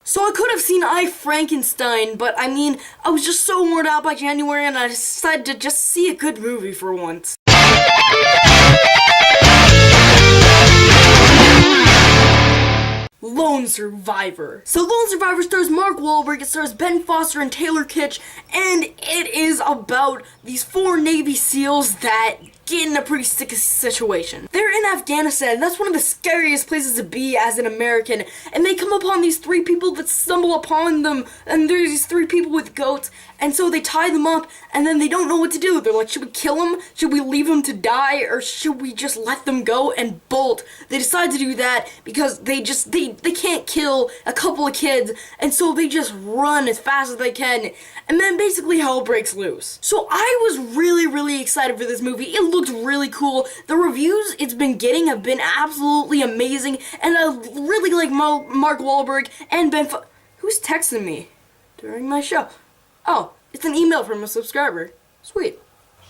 So I could have seen I, Frankenstein, but I mean, I was just so worn out by January and I decided to just see a good movie for once. Lone Survivor. So Lone Survivor stars Mark Wahlberg, it stars Ben Foster and Taylor Kitsch, and it is about these 4 Navy SEALs that get in a pretty sticky situation. They're in Afghanistan, that's one of the scariest places to be as an American, and they come upon these 3 people that stumble upon them, and there's these 3 people with goats, and so they tie them up, and then they don't know what to do. They're like, should we kill them? Should we leave them to die? Or should we just let them go and bolt? They decide to do that because they can't kill a couple of kids, and so they just run as fast as they can, and then basically hell breaks loose. So I was really excited for this movie. It looked really cool. The reviews it's been getting have been absolutely amazing, and I really like Mark Wahlberg and Who's texting me during my show? Oh, it's an email from a subscriber. Sweet.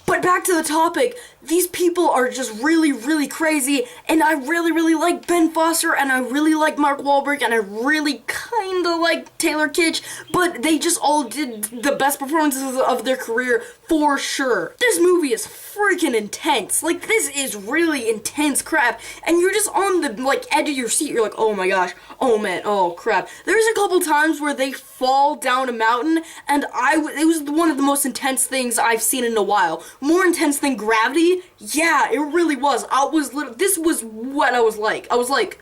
But back to the topic, these people are just really crazy, and I really like Ben Foster, and I really like Mark Wahlberg, and I really kinda like Taylor Kitsch, but they just all did the best performances of their career for sure. This movie is freaking intense. Like, this is really intense crap, and you're just on the, like, edge of your seat. You're like, oh my gosh, oh man, oh crap. There's a couple times where they fall down a mountain, and it was one of the most intense things I've seen in a while. More intense than Gravity? Yeah, it really was. This was what I was like. I was like,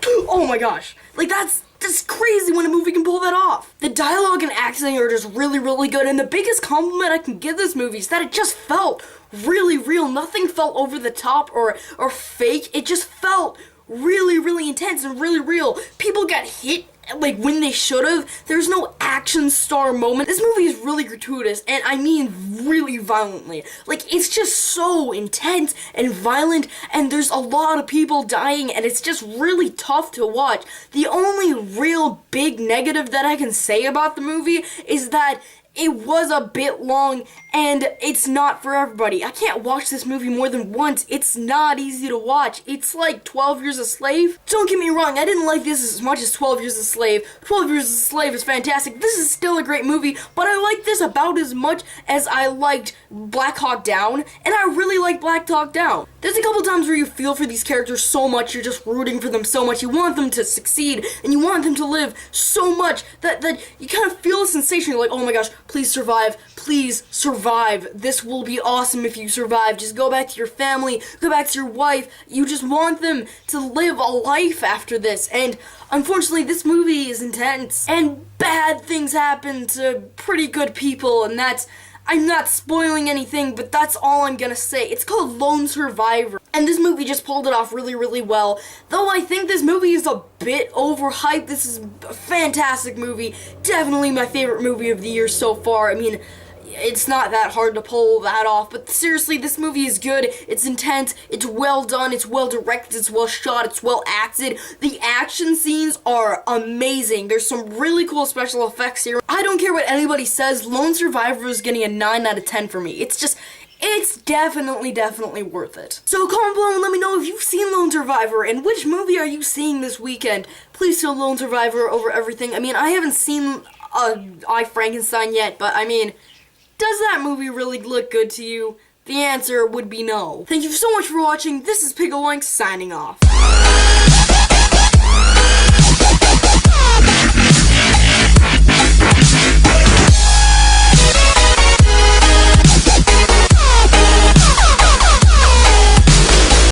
oh my gosh. Like, that's crazy when a movie can pull that off. The dialogue and acting are just really good, and the biggest compliment I can give this movie is that it just felt really real. Nothing felt over the top or fake. It just felt really intense and really real. People got hit like when they should have. There's no action star moment. This movie is really gratuitous, and I mean really violently. Like, it's just so intense and violent, and there's a lot of people dying, and it's just really tough to watch. The only real big negative that I can say about the movie is that it was a bit long, and it's not for everybody. I can't watch this movie more than once. It's not easy to watch. It's like 12 Years a Slave. Don't get me wrong, I didn't like this as much as 12 Years a Slave. 12 Years a Slave is fantastic. This is still a great movie, but I like this about as much as I liked Black Hawk Down, and I really like Black Hawk Down. There's a couple times where you feel for these characters so much, you're just rooting for them so much, you want them to succeed, and you want them to live so much that you kind of feel a sensation. You're like, oh my gosh, please survive, please survive. This will be awesome if you survive. Just go back to your family, go back to your wife. You just want them to live a life after this. And unfortunately, this movie is intense, and bad things happen to pretty good people, and I'm not spoiling anything, but that's all I'm gonna say. It's called Lone Survivor, and this movie just pulled it off really well. Though I think this movie is a bit overhyped. This is a fantastic movie. Definitely my favorite movie of the year so far. I mean, it's not that hard to pull that off, but seriously, this movie is good. It's intense, it's well done, it's well directed, it's well shot, it's well acted. The action scenes are amazing. There's some really cool special effects here. I don't care what anybody says, Lone Survivor is getting a 9 out of 10 for me. It's definitely worth it. So comment below and let me know if you've seen Lone Survivor, and which movie are you seeing this weekend. Please tell Lone Survivor over everything. I mean, I haven't seen I, Frankenstein yet, but I mean, does that movie really look good to you? The answer would be no. Thank you so much for watching. This is Pickle Oink signing off.